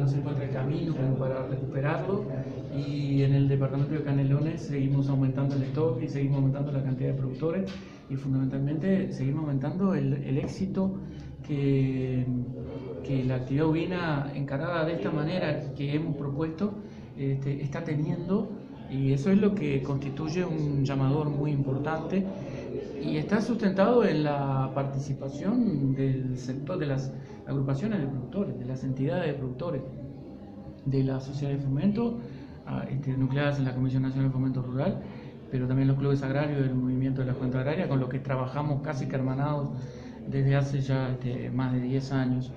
se encuentra el camino como para recuperarlo, y en el departamento de Canelones seguimos aumentando el stock y seguimos aumentando la cantidad de productores, y fundamentalmente seguimos aumentando el éxito que la actividad ovina encarada de esta manera que hemos propuesto está teniendo, y eso es lo que constituye un llamador muy importante, y está sustentado en la participación del sector, de las agrupaciones de productores, de las entidades de productores, de la sociedad de fomento, nucleadas en la Comisión Nacional de Fomento Rural, pero también los clubes agrarios del movimiento de la Junta Agraria, con los que trabajamos casi que hermanados desde hace ya más de 10 años.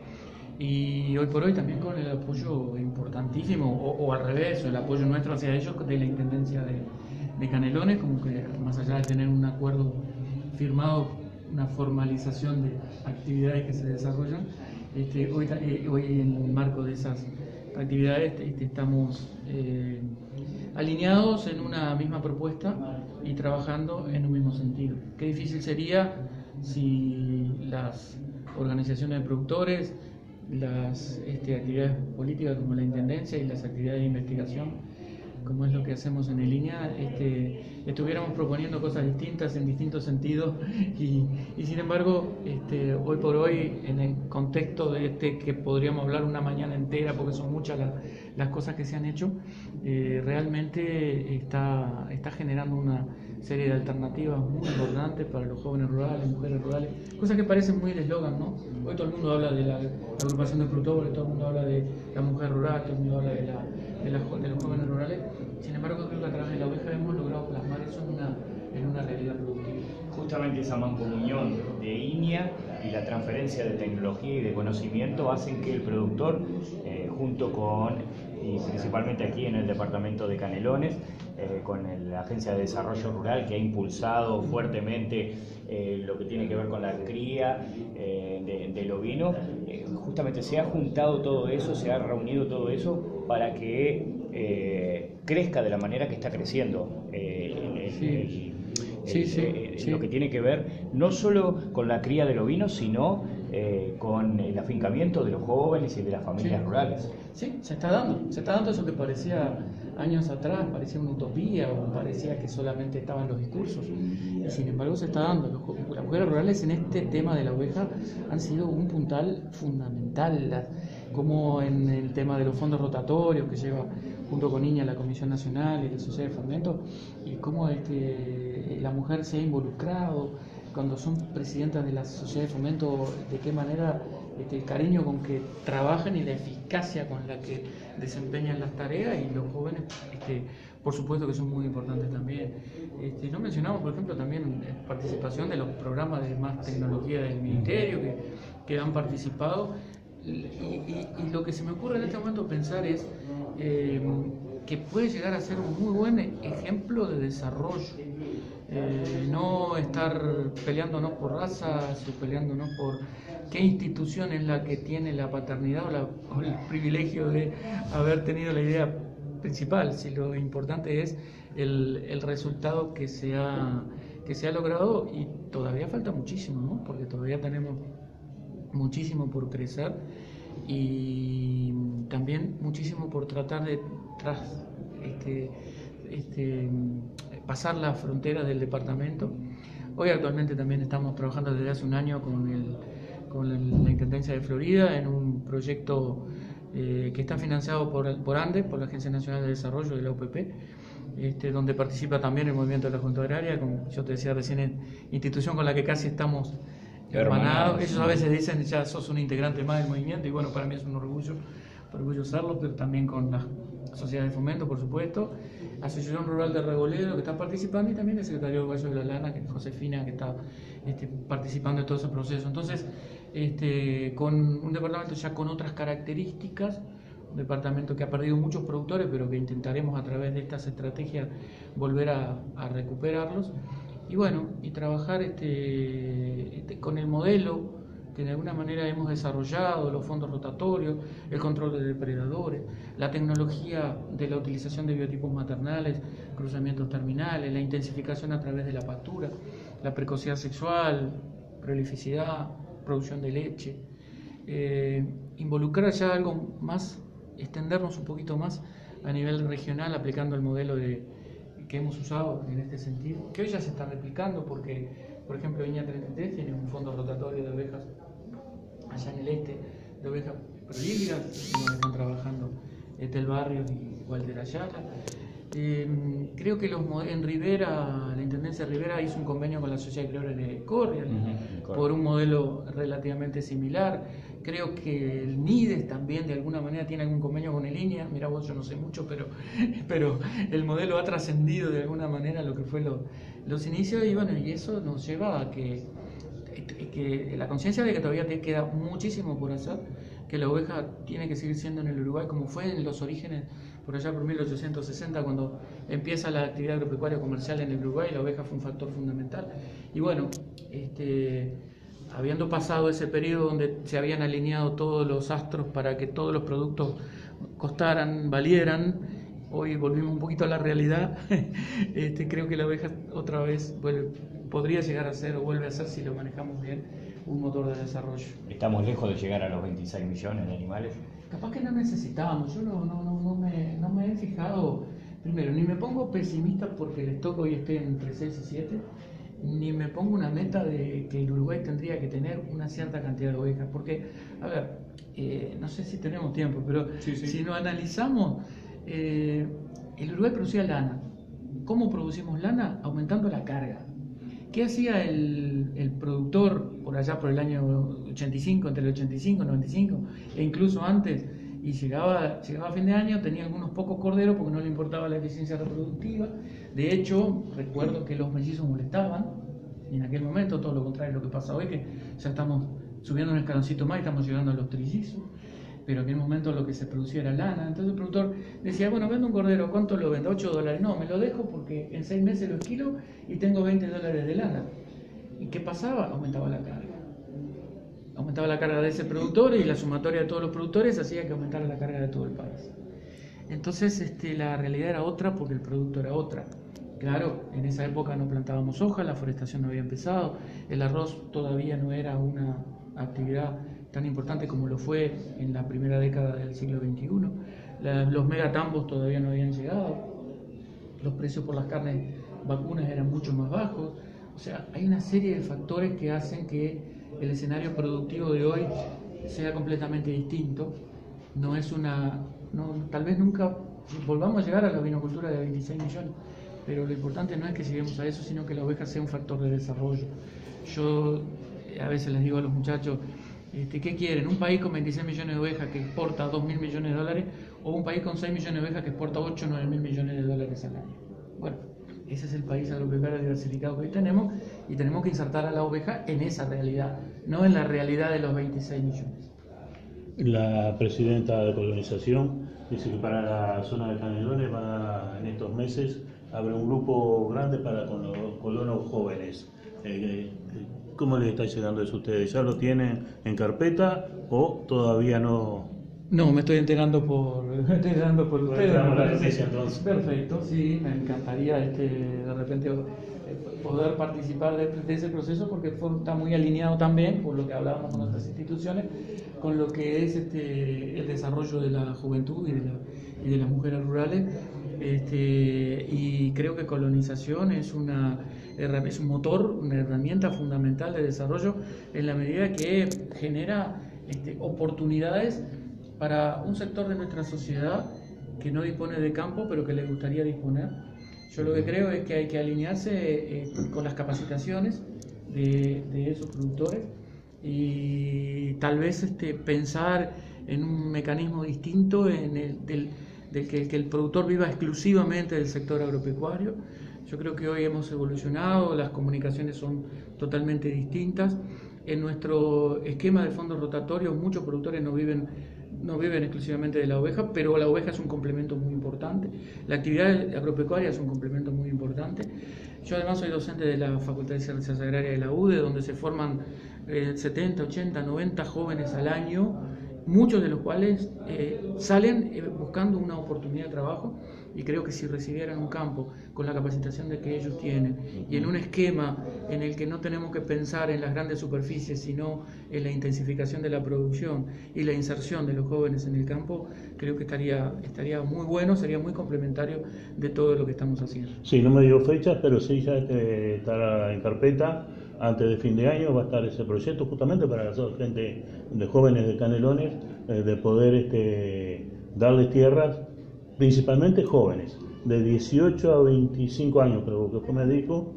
Y hoy por hoy también con el apoyo importantísimo, o al revés, el apoyo nuestro hacia ellos de la Intendencia de Canelones, como que más allá de tener un acuerdo firmado, una formalización de actividades que se desarrollan, hoy en el marco de esas actividades estamos alineados en una misma propuesta y trabajando en un mismo sentido. Qué difícil sería si las organizaciones de productores, las actividades políticas como la Intendencia y las actividades de investigación, como es lo que hacemos en el INEA, estuviéramos proponiendo cosas distintas en distintos sentidos, y sin embargo, hoy por hoy, en el contexto de que podríamos hablar una mañana entera, porque son muchas las cosas que se han hecho, realmente está generando una serie de alternativas muy importantes para los jóvenes rurales, mujeres rurales, cosas que parecen muy el eslogan, ¿no? Hoy todo el mundo habla de la agrupación de productores, todo el mundo habla de la mujer rural, todo el mundo habla de los jóvenes rurales. Sin embargo, creo que a través de la oveja hemos logrado plasmar eso en una realidad productiva. Justamente esa mancomunión de INEA y la transferencia de tecnología y de conocimiento hacen que el productor, junto con, y principalmente aquí en el departamento de Canelones, con la Agencia de Desarrollo Rural, que ha impulsado fuertemente lo que tiene que ver con la cría del ovino, justamente se ha juntado todo eso, se ha reunido todo eso para que crezca de la manera que está creciendo lo que tiene que ver no solo con la cría del ovino, sino con el afincamiento de los jóvenes y de las familias rurales. Sí, se está dando eso que parecía años atrás, parecía una utopía, o parecía que solamente estaban los discursos, y sin embargo se está dando. Las mujeres rurales en este tema de la oveja han sido un puntal fundamental, como en el tema de los fondos rotatorios que lleva junto con INEA la Comisión Nacional y la Sociedad de Fomento, y cómo la mujer se ha involucrado cuando son presidentas de la Sociedad de Fomento, de qué manera el cariño con que trabajan y la eficacia con la que desempeñan las tareas, y los jóvenes, por supuesto que son muy importantes también. No mencionamos, por ejemplo, también participación de los programas de más tecnología del Ministerio que han participado, y lo que se me ocurre en este momento pensar es que puede llegar a ser un muy buen ejemplo de desarrollo. No estar peleándonos por razas o peleándonos por qué institución es la que tiene la paternidad o el privilegio de haber tenido la idea principal, si lo importante es el resultado que se ha logrado, y todavía falta muchísimo, ¿no? Porque todavía tenemos muchísimo por crecer, y también muchísimo por tratar de pasar las fronteras del departamento. Hoy actualmente también estamos trabajando desde hace un año con la Intendencia de Florida en un proyecto que está financiado por ANDES, por la Agencia Nacional de Desarrollo de la UPP, donde participa también el movimiento de la Junta Agraria, como yo te decía recién, institución con la que casi estamos hermanados. Ellos a veces dicen, ya sos un integrante más del movimiento, y bueno, para mí es un orgullo serlo, pero también con la Sociedad de Fomento, por supuesto, Asociación Rural de Regoleros, que está participando, y también el secretario Gallo de la Lana, que es Josefina, que está participando en todo ese proceso. Entonces, con un departamento ya con otras características, un departamento que ha perdido muchos productores, pero que intentaremos a través de estas estrategias volver a recuperarlos, y bueno, y trabajar con el modelo que de alguna manera hemos desarrollado, los fondos rotatorios, el control de depredadores, la tecnología de la utilización de biotipos maternales, cruzamientos terminales, la intensificación a través de la pastura, la precocidad sexual, prolificidad, producción de leche, involucrar ya algo más extendernos un poquito más a nivel regional aplicando el modelo que hemos usado en este sentido, que hoy ya se está replicando porque, por ejemplo, Viña 33 tiene un fondo rotatorio de ovejas allá en el este, de ovejas prolíficas, donde están trabajando Etel Barrios y Walter Ayala. Creo que en Rivera, la Intendencia de Rivera hizo un convenio con la Sociedad de Criadores de Corrial por un modelo relativamente similar. Creo que el MIDES también de alguna manera tiene algún convenio con el INEA. Mirá vos, yo no sé mucho, pero el modelo ha trascendido de alguna manera lo que fue los inicios, y bueno, y eso nos lleva a que la conciencia de que todavía te queda muchísimo por hacer, que la oveja tiene que seguir siendo en el Uruguay como fue en los orígenes, por allá por 1860, cuando empieza la actividad agropecuaria comercial en el Uruguay. La oveja fue un factor fundamental. Y bueno, habiendo pasado ese periodo donde se habían alineado todos los astros para que todos los productos costaran, valieran, hoy volvimos un poquito a la realidad. Creo que la oveja otra vez podría llegar a ser, o vuelve a ser, si lo manejamos bien, un motor de desarrollo. ¿Estamos lejos de llegar a los 26 millones de animales? Capaz que no necesitábamos. Yo no me he fijado, primero, ni me pongo pesimista porque el stock hoy esté entre 6 y 7, ni me pongo una meta de que el Uruguay tendría que tener una cierta cantidad de ovejas, porque, a ver, no sé si tenemos tiempo, pero sí. Si nos analizamos, el Uruguay producía lana. ¿Cómo producimos lana? Aumentando la carga. ¿Qué hacía el productor por allá por el año 85, entre el 85 y 95, e incluso antes? Y llegaba a fin de año, tenía algunos pocos corderos porque no le importaba la eficiencia reproductiva. De hecho, recuerdo que los mellizos molestaban, y en aquel momento, todo lo contrario de lo que pasa hoy, que ya estamos subiendo un escaloncito más y estamos llegando a los trillizos. Pero en aquel momento lo que se producía era lana. Entonces el productor decía, bueno, vendo un cordero, ¿cuánto lo vendo? $8. No, me lo dejo porque en 6 meses lo esquilo y tengo $20 de lana. ¿Y qué pasaba? Aumentaba la carga. Aumentaba la carga de ese productor, y la sumatoria de todos los productores hacía que aumentara la carga de todo el país. Entonces la realidad era otra porque el producto era otra. Claro, en esa época no plantábamos soja, la forestación no había empezado, el arroz todavía no era una actividad tan importante como lo fue en la primera década del siglo XXI. Los megatambos todavía no habían llegado, los precios por las carnes vacunas eran mucho más bajos. O sea, hay una serie de factores que hacen que el escenario productivo de hoy sea completamente distinto. Tal vez nunca volvamos a llegar a la vinocultura de 26 millones, pero lo importante no es que lleguemos a eso, sino que la oveja sea un factor de desarrollo. Yo a veces les digo a los muchachos, ¿qué quieren? ¿Un país con 26 millones de ovejas que exporta 2.000 millones de dólares, o un país con 6 millones de ovejas que exporta 8 o 9.000 millones de dólares al año? Bueno, ese es el país agropecuario diversificado que hoy tenemos, y tenemos que insertar a la oveja en esa realidad, no en la realidad de los 26 millones. La presidenta de Colonización dice que para la zona de Canelones en estos meses abre un grupo grande con los colonos jóvenes. ¿Cómo les está llegando eso a ustedes? ¿Ya lo tienen en carpeta o todavía no? No, me estoy enterando por ustedes. Entonces. Perfecto, sí, me encantaría de repente poder participar de ese proceso, porque está muy alineado también, por lo que hablábamos con otras instituciones, con lo que es el desarrollo de la juventud y de las mujeres rurales. Y creo que Colonización es un motor, una herramienta fundamental de desarrollo, en la medida que genera oportunidades para un sector de nuestra sociedad que no dispone de campo, pero que le gustaría disponer. Yo lo que creo es que hay que alinearse con las capacitaciones de esos productores, y tal vez pensar en un mecanismo distinto del que el productor viva exclusivamente del sector agropecuario. Yo creo que hoy hemos evolucionado, las comunicaciones son totalmente distintas. En nuestro esquema de fondos rotatorios, muchos productores no viven exclusivamente de la oveja, pero la oveja es un complemento muy importante. La actividad agropecuaria es un complemento muy importante. Yo además soy docente de la Facultad de Ciencias Agrarias de la UDE, donde se forman 70, 80, 90 jóvenes al año muchos de los cuales salen buscando una oportunidad de trabajo, y creo que si recibieran un campo con la capacitación de que ellos tienen y en un esquema en el que no tenemos que pensar en las grandes superficies, sino en la intensificación de la producción y la inserción de los jóvenes en el campo, creo que estaría muy bueno, sería muy complementario de todo lo que estamos haciendo. Sí, no me dio fechas, pero sí ya estará en carpeta. Antes de fin de año va a estar ese proyecto justamente para la gente de jóvenes de Canelones, de poder darles tierras, principalmente jóvenes, de 18 a 25 años, creo que fue, me dijo.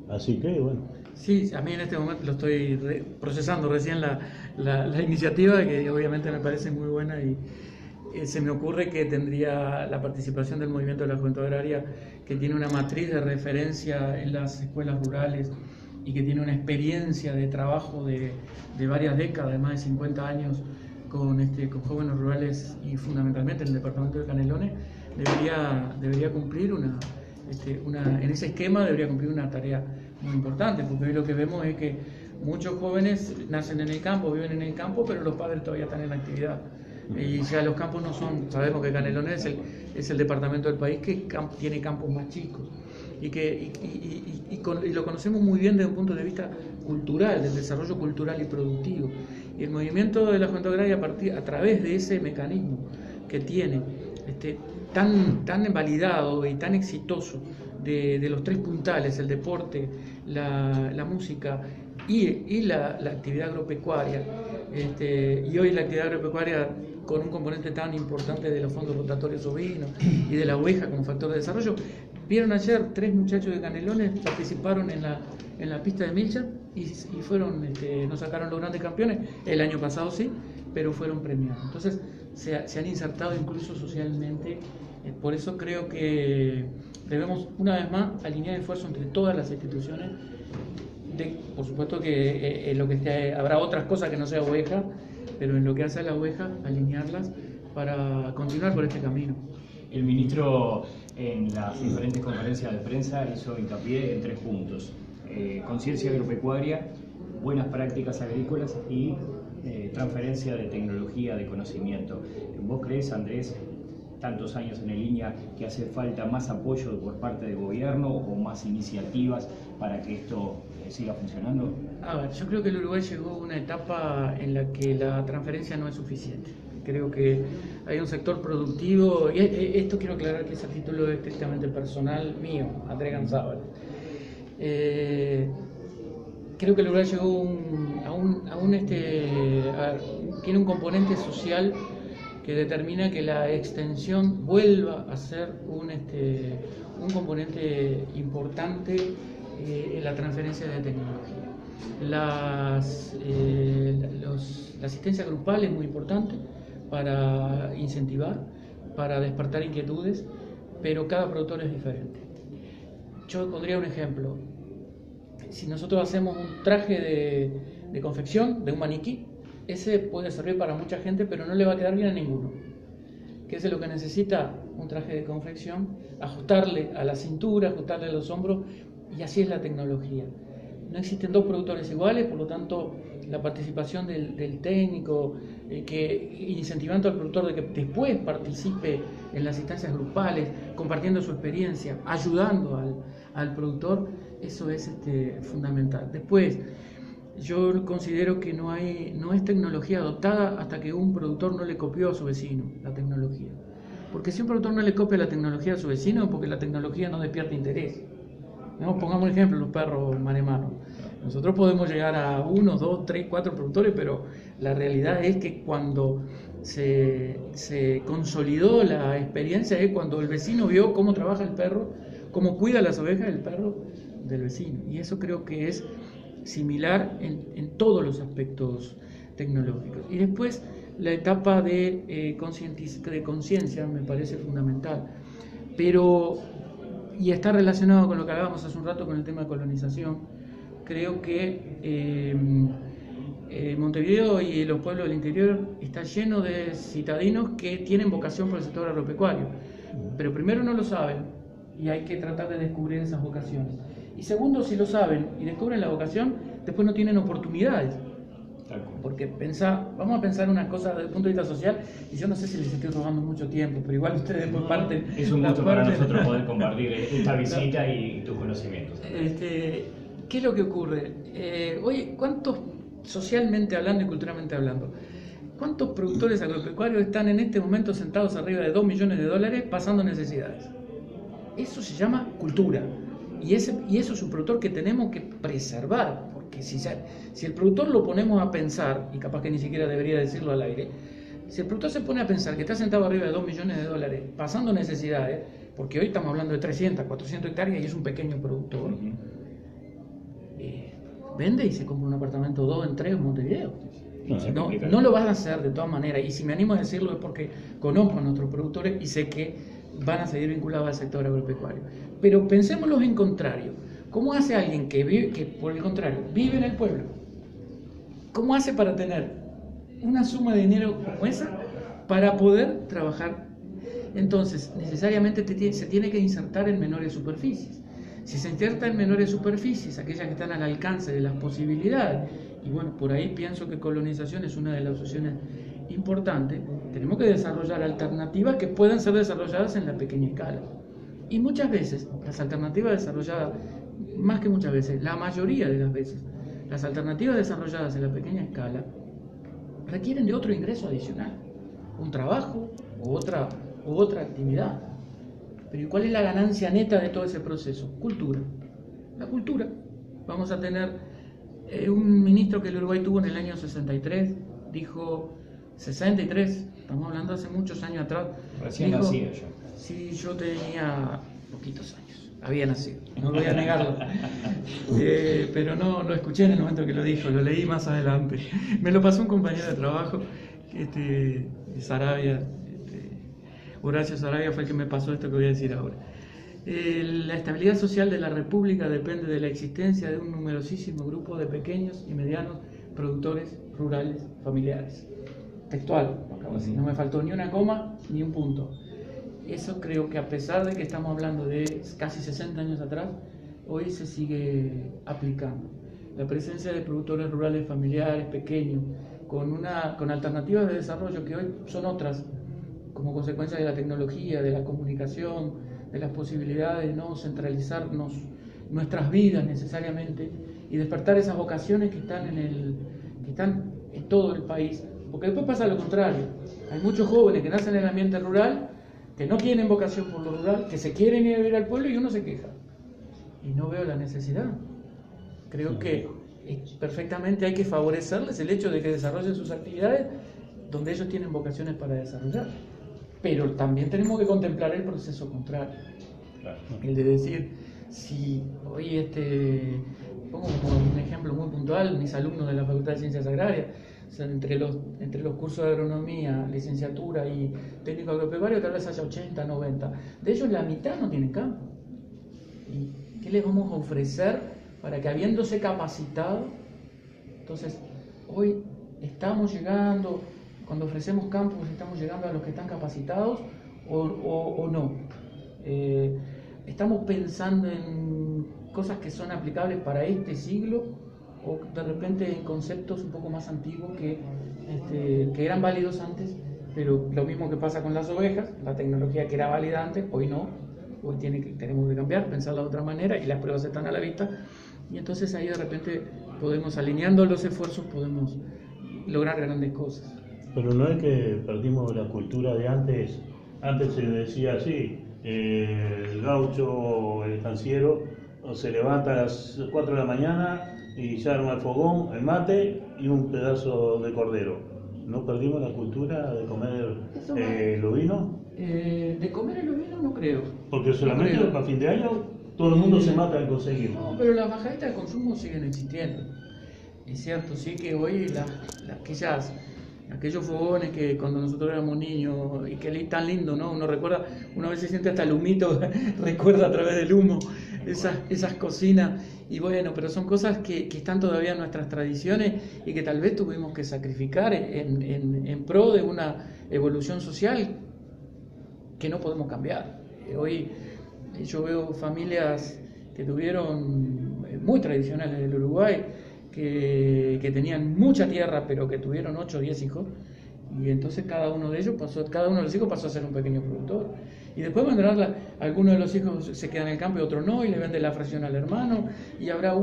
Así que bueno. Sí, a mí en este momento lo estoy procesando recién la iniciativa, que obviamente me parece muy buena, y se me ocurre que tendría la participación del movimiento de la Juventud Agraria, que tiene una matriz de referencia en las escuelas rurales y que tiene una experiencia de trabajo de varias décadas, de más de 50 años, con jóvenes rurales y fundamentalmente en el departamento de Canelones, debería cumplir en ese esquema debería cumplir una tarea muy importante, porque hoy lo que vemos es que muchos jóvenes nacen en el campo, viven en el campo, pero los padres todavía están en la actividad. Y ya los campos no son, sabemos que Canelones es el departamento del país que tiene campos más chicos y lo conocemos muy bien desde un punto de vista cultural, del desarrollo cultural y productivo. Y el movimiento de la Juventud Agraria, a través de ese mecanismo que tiene tan validado y tan exitoso de los tres puntales, el deporte, la música y la actividad agropecuaria, y hoy la actividad agropecuaria con un componente tan importante de los fondos rotatorios ovinos y de la oveja como factor de desarrollo. Vieron ayer 3 muchachos de Canelones participaron en la pista de Milcha y fueron, no sacaron los grandes campeones, el año pasado sí, pero fueron premiados. Entonces se han insertado incluso socialmente. Por eso creo que debemos una vez más alinear esfuerzos entre todas las instituciones. Por supuesto que en lo que habrá otras cosas que no sea oveja, pero en lo que hace a la oveja, alinearlas para continuar por este camino. El ministro en las diferentes conferencias de prensa hizo hincapié en 3 puntos: conciencia agropecuaria, buenas prácticas agrícolas y transferencia de tecnología, de conocimiento. ¿Vos crees, Andrés, tantos años en el INEA, que hace falta más apoyo por parte del gobierno o más iniciativas para que esto siga funcionando? A ver, yo creo que el Uruguay llegó a una etapa en la que la transferencia no es suficiente. Creo que hay un sector productivo, y esto quiero aclarar que es a título estrictamente personal mío, Andrés Ganzábal. Creo que el Uruguay llegó tiene un componente social que determina que la extensión vuelva a ser un componente importante en la transferencia de tecnología. La asistencia grupal es muy importante para incentivar, para despertar inquietudes, pero cada productor es diferente. Yo pondría un ejemplo. Si nosotros hacemos un traje de confección, de un maniquí, ese puede servir para mucha gente, pero no le va a quedar bien a ninguno. ¿Qué es lo que necesita un traje de confección? Ajustarle a la cintura, ajustarle a los hombros, y así es la tecnología. No existen 2 productores iguales, por lo tanto, la participación del técnico, incentivando al productor de que después participe en las instancias grupales, compartiendo su experiencia, ayudando al productor, eso es fundamental. Después, yo considero que no es tecnología adoptada hasta que un productor no le copió a su vecino la tecnología. Porque si un productor no le copia la tecnología a su vecino, es porque la tecnología no despierta interés. ¿No? Pongamos un ejemplo, los perros maremanos. Nosotros podemos llegar a 1, 2, 3, 4 productores, pero la realidad es que cuando se consolidó la experiencia es cuando el vecino vio cómo trabaja el perro, cómo cuida las ovejas el perro del vecino. Y eso creo que es similar en todos los aspectos tecnológicos. Y después la etapa de conciencia me parece fundamental, y está relacionado con lo que hablábamos hace un rato con el tema de colonización. Creo que Montevideo y los pueblos del interior está lleno de citadinos que tienen vocación por el sector agropecuario, pero primero no lo saben y hay que tratar de descubrir esas vocaciones. Y segundo, si lo saben y descubren la vocación, después no tienen oportunidades. porque vamos a pensar una cosa desde el punto de vista social, y yo no sé si les estoy robando mucho tiempo, pero igual ustedes por parte... Es un gusto para nosotros poder compartir esta visita y tus conocimientos. ¿Qué es lo que ocurre? Hoy, ¿cuántos, socialmente hablando y culturalmente hablando, cuántos productores agropecuarios están en este momento sentados arriba de $2 millones pasando necesidades? Eso se llama cultura. Y eso es un productor que tenemos que preservar, porque si el productor lo ponemos a pensar, y capaz que ni siquiera debería decirlo al aire, si el productor se pone a pensar que está sentado arriba de $2 millones pasando necesidades, porque hoy estamos hablando de 300, 400 hectáreas y es un pequeño productor, vende y se compra un apartamento 2 en 3 en Montevideo. No lo van a hacer de todas maneras, y si me animo a decirlo es porque conozco a nuestros productores y sé que van a seguir vinculados al sector agropecuario. Pero pensémoslo en contrario. ¿Cómo hace alguien que por el contrario vive en el pueblo? ¿Cómo hace para tener una suma de dinero como esa para poder trabajar? Entonces, necesariamente se tiene que insertar en menores superficies. Si se inserta en menores superficies, aquellas que están al alcance de las posibilidades, y bueno, por ahí pienso que colonización es una de las opciones importantes, tenemos que desarrollar alternativas que puedan ser desarrolladas en la pequeña escala. Y muchas veces, las alternativas desarrolladas, más que muchas veces, la mayoría de las veces, las alternativas desarrolladas en la pequeña escala requieren de otro ingreso adicional, un trabajo u otra actividad. Pero ¿y cuál es la ganancia neta de todo ese proceso? Cultura. La cultura. Vamos a tener un ministro que el Uruguay tuvo en el año 63, dijo 63, estamos hablando hace muchos años atrás. Recién nacía yo. Sí, yo tenía poquitos años, había nacido, no voy a negarlo. Pero no lo escuché en el momento que lo dijo, lo leí más adelante. Me lo pasó un compañero de trabajo, de Sarabia, Horacio Sarabia fue el que me pasó esto que voy a decir ahora. La estabilidad social de la República depende de la existencia de un numerosísimo grupo de pequeños y medianos productores rurales familiares. Textual, no me faltó ni una coma ni un punto. Eso creo que a pesar de que estamos hablando de casi 60 años atrás, hoy se sigue aplicando. La presencia de productores rurales familiares, pequeños, con alternativas de desarrollo que hoy son otras, como consecuencia de la tecnología, de la comunicación, de las posibilidades de no centralizarnos nuestras vidas necesariamente y despertar esas vocaciones que están en todo el país. Porque después pasa lo contrario. Hay muchos jóvenes que nacen en el ambiente rural, que no tienen vocación por lo rural, que se quieren ir a vivir al pueblo y uno se queja. Y no veo la necesidad. Creo que perfectamente hay que favorecerles el hecho de que desarrollen sus actividades donde ellos tienen vocaciones para desarrollar. Pero también tenemos que contemplar el proceso contrario. Claro. El de decir, si hoy pongo como un ejemplo muy puntual, mis alumnos de la Facultad de Ciencias Agrarias, o sea, entre los cursos de agronomía, licenciatura y técnico agropecuario, tal vez haya 80, 90. De ellos la mitad no tienen campo. ¿Y qué les vamos a ofrecer para que, habiéndose capacitado, entonces hoy estamos llegando, cuando ofrecemos campus, estamos llegando a los que están capacitados o no? ¿Estamos pensando en cosas que son aplicables para este siglo o de repente en conceptos un poco más antiguos que eran válidos antes, pero lo mismo que pasa con las ovejas, la tecnología que era válida antes, hoy no, hoy tenemos que cambiar, pensarla de otra manera y las pruebas están a la vista y entonces ahí de repente podemos, alineando los esfuerzos, podemos lograr grandes cosas. Pero no es que perdimos la cultura de antes. Antes se decía así, el gaucho o el estanciero se levanta a las 4 de la mañana y ya arma el fogón, el mate y un pedazo de cordero. ¿No perdimos la cultura de comer el ovino? De comer el ovino no creo. Porque solamente para fin de año todo el mundo se mata en conseguirlo. No, pero las bajaditas de consumo siguen existiendo. Es cierto, sí que hoy aquellos fogones que cuando nosotros éramos niños, y que tan lindo, ¿no? Uno recuerda, una vez se siente hasta el humito, recuerda a través del humo esas cocinas, y bueno, pero son cosas que están todavía en nuestras tradiciones y que tal vez tuvimos que sacrificar en pro de una evolución social que no podemos cambiar. Hoy yo veo familias que tuvieron muy tradicionales del Uruguay, que tenían mucha tierra, pero que tuvieron 8 o 10 hijos, y entonces cada uno de los hijos pasó a ser un pequeño productor. Y después vendrán algunos de los hijos se quedan en el campo y otros no, y le venden la fracción al hermano, y habrá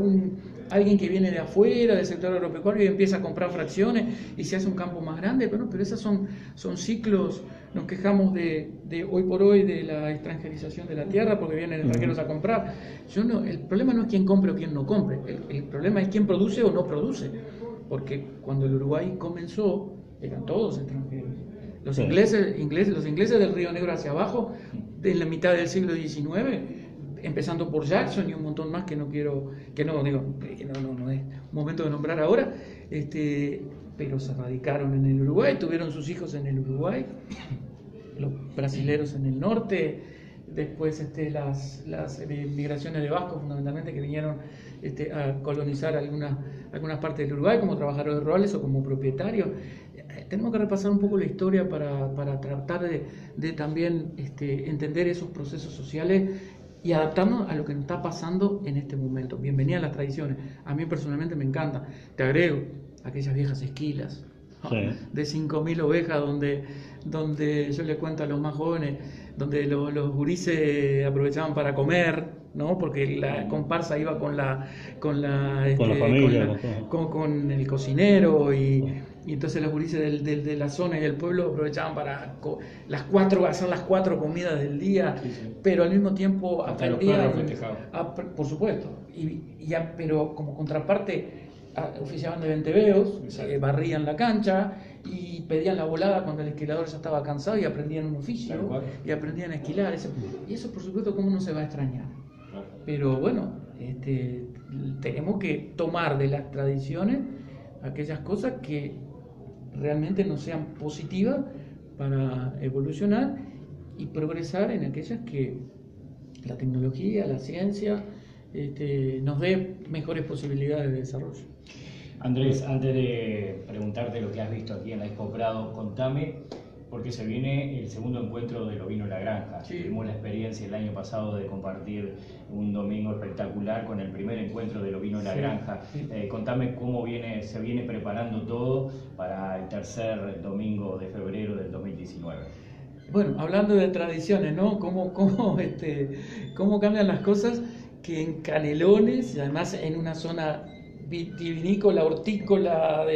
alguien que viene de afuera, del sector agropecuario, y empieza a comprar fracciones, y se hace un campo más grande. Pero esos son ciclos. Nos quejamos de hoy por hoy de la extranjerización de la tierra, porque vienen extranjeros a comprar. El problema no es quién compre o quién no compre, el problema es quién produce o no produce, porque cuando el Uruguay comenzó, eran todos extranjeros. Los ingleses del Río Negro hacia abajo, en la mitad del siglo XIX, empezando por Jackson y un montón más que no es momento de nombrar ahora, pero se radicaron en el Uruguay, tuvieron sus hijos en el Uruguay, los brasileros en el norte, después las migraciones de vascos fundamentalmente que vinieron a colonizar algunas partes del Uruguay como trabajadores rurales o como propietarios. Tenemos que repasar un poco la historia para tratar de también entender esos procesos sociales y adaptarnos a lo que nos está pasando en este momento. Bienvenida a las tradiciones. A mí personalmente me encanta. Te agrego aquellas viejas esquilas, ¿no? De 5.000 ovejas donde yo les cuento a los más jóvenes, donde los gurises aprovechaban para comer, ¿no? Porque la comparsa iba con la familia, con el cocinero y entonces los gurises de la zona y del pueblo aprovechaban para hacer las 4 comidas del día, pero al mismo tiempo aprendían, por supuesto, pero como contraparte oficiaban de venteveos, barrían la cancha y pedían la volada cuando el esquilador ya estaba cansado y aprendían un oficio y aprendían a esquilar. Y eso por supuesto cómo no se va a extrañar. Pero bueno, tenemos que tomar de las tradiciones aquellas cosas que realmente nos sean positivas para evolucionar y progresar en aquellas que la tecnología, la ciencia nos dé mejores posibilidades de desarrollo. Andrés, antes de preguntarte lo que has visto aquí en la Expo Prado, contame, porque se viene el segundo encuentro del Ovino en la Granja. Sí. Tuvimos la experiencia el año pasado de compartir un domingo espectacular con el primer encuentro del Ovino en la Granja. Sí. Contame cómo se viene preparando todo para el tercer domingo de febrero del 2019. Bueno, hablando de tradiciones, ¿no? ¿Cómo cambian las cosas? Que en Canelones, y además en una zona vitivinícola, hortícola,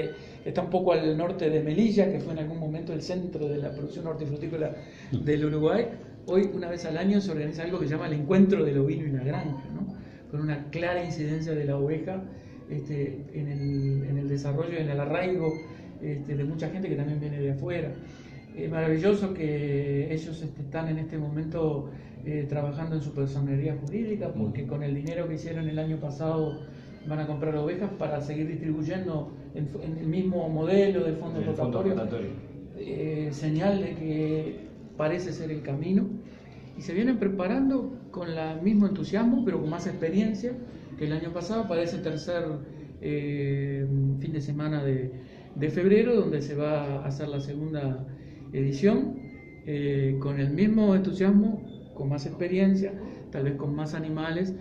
está un poco al norte de Melilla, que fue en algún momento el centro de la producción hortifrutícola del Uruguay. Hoy, una vez al año, se organiza algo que se llama el Encuentro del Ovino y la Granja, ¿no? Con una clara incidencia de la oveja en el desarrollo y en el arraigo de mucha gente que también viene de afuera. Es maravilloso que ellos están en este momento trabajando en su personería jurídica, porque con el dinero que hicieron el año pasado van a comprar ovejas para seguir distribuyendo en el mismo modelo del fondo rotatorio. Señal de que parece ser el camino, y se vienen preparando con el mismo entusiasmo pero con más experiencia que el año pasado para ese tercer fin de semana de febrero, donde se va a hacer la segunda edición, con el mismo entusiasmo, con más experiencia, tal vez con más animales,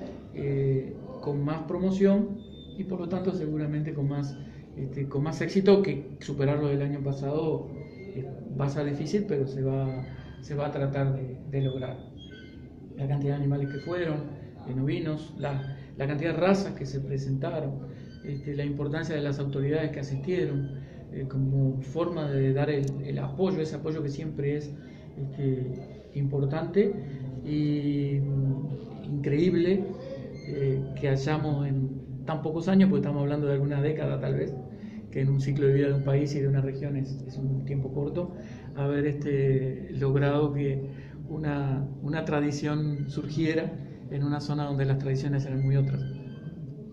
con más promoción y por lo tanto seguramente con más éxito, que superarlo del año pasado va a ser difícil, pero se va a tratar de lograr. La cantidad de animales que fueron, en ovinos, la cantidad de razas que se presentaron, la importancia de las autoridades que asistieron, como forma de dar el apoyo, ese apoyo que siempre es importante y increíble que hayamos en tan pocos años, porque estamos hablando de alguna década tal vez, que en un ciclo de vida de un país y de una región es un tiempo corto, haber logrado que una tradición surgiera en una zona donde las tradiciones eran muy otras.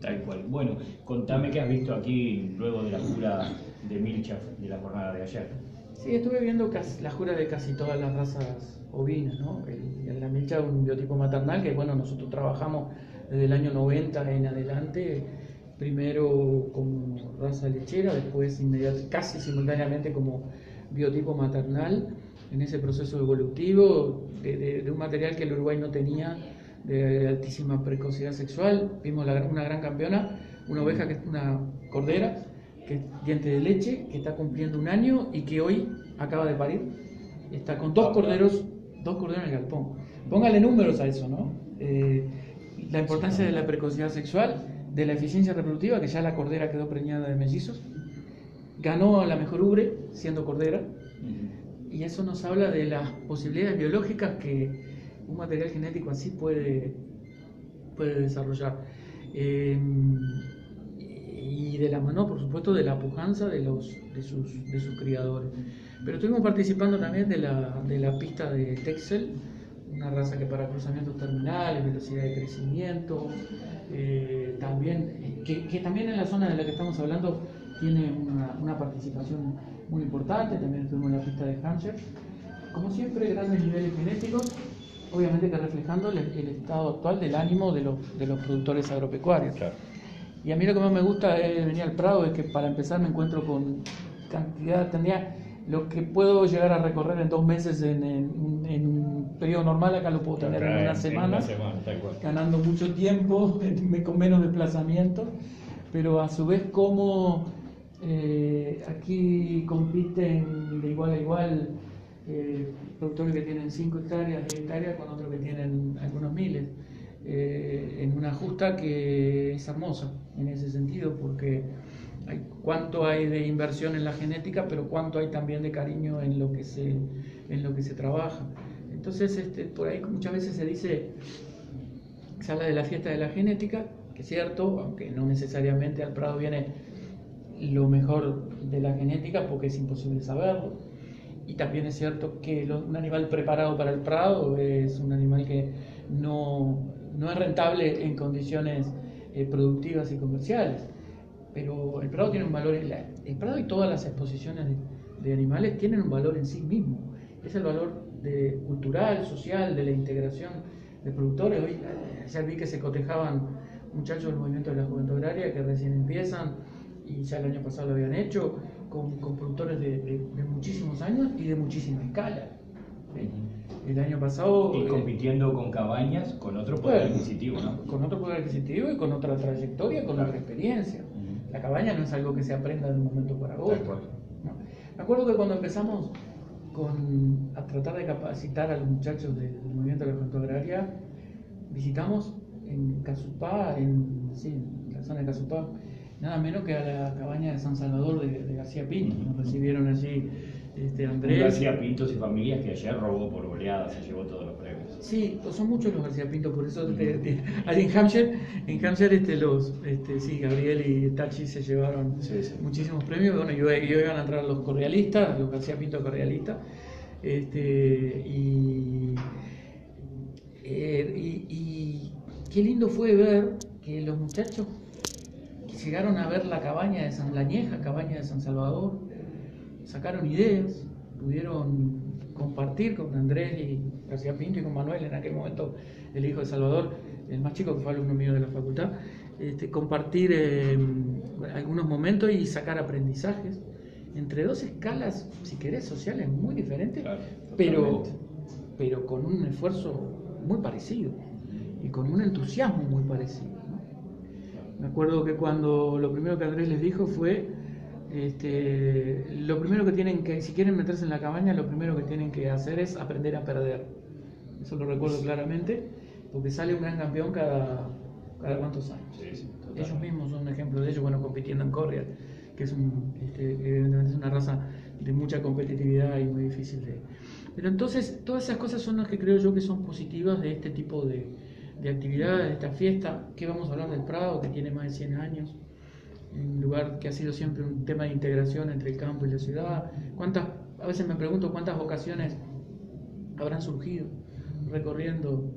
Tal cual. Bueno, contame qué has visto aquí luego de la jura de Milcha de la jornada de ayer. Sí, estuve viendo la jura de casi todas las razas ovinas, ¿no? La Milcha es un biotipo maternal que, bueno, nosotros trabajamos desde el año 90 en adelante, primero como raza lechera, después casi simultáneamente como biotipo maternal, en ese proceso evolutivo de un material que el Uruguay no tenía, de altísima precocidad sexual. Vimos una gran campeona una oveja, que es una cordera, que es diente de leche, que está cumpliendo 1 año y que hoy acaba de parir. Está con 2 corderos en el galpón. Póngale números a eso, ¿no? La importancia de la precocidad sexual, de la eficiencia reproductiva, que ya la cordera quedó preñada de mellizos, ganó la mejor ubre siendo cordera, y eso nos habla de las posibilidades biológicas que un material genético así puede desarrollar. Y de la mano, por supuesto, de la pujanza de sus criadores. Pero estuvimos participando también de la pista de Texel, una raza que para cruzamientos terminales, velocidad de crecimiento, también, que también en la zona de la que estamos hablando tiene una participación muy importante. También estuvimos en la pista de Hampshire. Como siempre, grandes niveles genéticos, obviamente que reflejando el estado actual del ánimo de los productores agropecuarios. Claro. Y a mí lo que más me gusta es venir al Prado, es que para empezar me encuentro con cantidad, tendría lo que puedo llegar a recorrer en 2 meses en un periodo normal, acá lo puedo tener en una semana, ganando mucho tiempo, con menos desplazamiento, pero a su vez como aquí compiten de igual a igual productores que tienen 5 hectáreas, 10 hectáreas, con otros que tienen algunos miles. En una justa que es hermosa en ese sentido, porque cuánto hay de inversión en la genética, pero cuánto hay también de cariño en lo que se trabaja. Entonces, por ahí muchas veces se habla de la fiesta de la genética, que es cierto, aunque no necesariamente al Prado viene lo mejor de la genética, porque es imposible saberlo. Y también es cierto que un animal preparado para el Prado es un animal que no es rentable en condiciones productivas y comerciales, pero el Prado tiene un valor, el Prado y todas las exposiciones de animales tienen un valor en sí mismo, es el valor cultural, social, de la integración de productores. Hoy ya vi que se cotejaban muchachos del movimiento de la juventud agraria que recién empiezan, y ya el año pasado lo habían hecho, con productores de muchísimos años y de muchísima escala. ¿Sí? El año pasado... Y compitiendo con cabañas, con otro poder adquisitivo, ¿no? Con otro poder adquisitivo y con otra trayectoria, con otra experiencia. La cabaña no es algo que se aprenda de un momento para otro. ¿No? Me acuerdo que cuando empezamos a tratar de capacitar a los muchachos del movimiento de la juventud agraria, visitamos en Casupá, en la zona de Casupá, nada menos que a la cabaña de San Salvador de García Pinto. Nos recibieron allí Andrés. García Pintos y familias que ayer robó por goleada, se llevó todos los premios. Sí, son muchos los García Pintos, por eso allí en Hampshire Gabriel y Tachi se llevaron muchísimos premios. Bueno, y iban a entrar los correalistas, los García Pintos correalistas, y qué lindo fue ver que los muchachos llegaron a ver la cabaña de la añeja cabaña de San Salvador, sacaron ideas, pudieron compartir con Andrés y García Pinto y con Manuel, en aquel momento el hijo de Salvador, el más chico, que fue alumno mío de la facultad, compartir algunos momentos y sacar aprendizajes entre 2 escalas, si querés, sociales muy diferentes, claro, pero con un esfuerzo muy parecido y con un entusiasmo muy parecido. Me acuerdo que lo primero que Andrés les dijo fue, lo primero que tienen que, si quieren meterse en la cabaña, lo primero que tienen que hacer es aprender a perder. Eso lo recuerdo claramente, porque sale un gran campeón cada cuántos años. Sí, ellos mismos son un ejemplo de ello, compitiendo en Corrial, que es evidentemente es una raza de mucha competitividad y muy difícil de... Pero entonces, todas esas cosas son las que creo yo que son positivas de este tipo de actividades, de esta fiesta, que vamos a hablar del Prado, que tiene más de 100 años, un lugar que ha sido siempre un tema de integración entre el campo y la ciudad. A veces me pregunto cuántas vocaciones habrán surgido recorriendo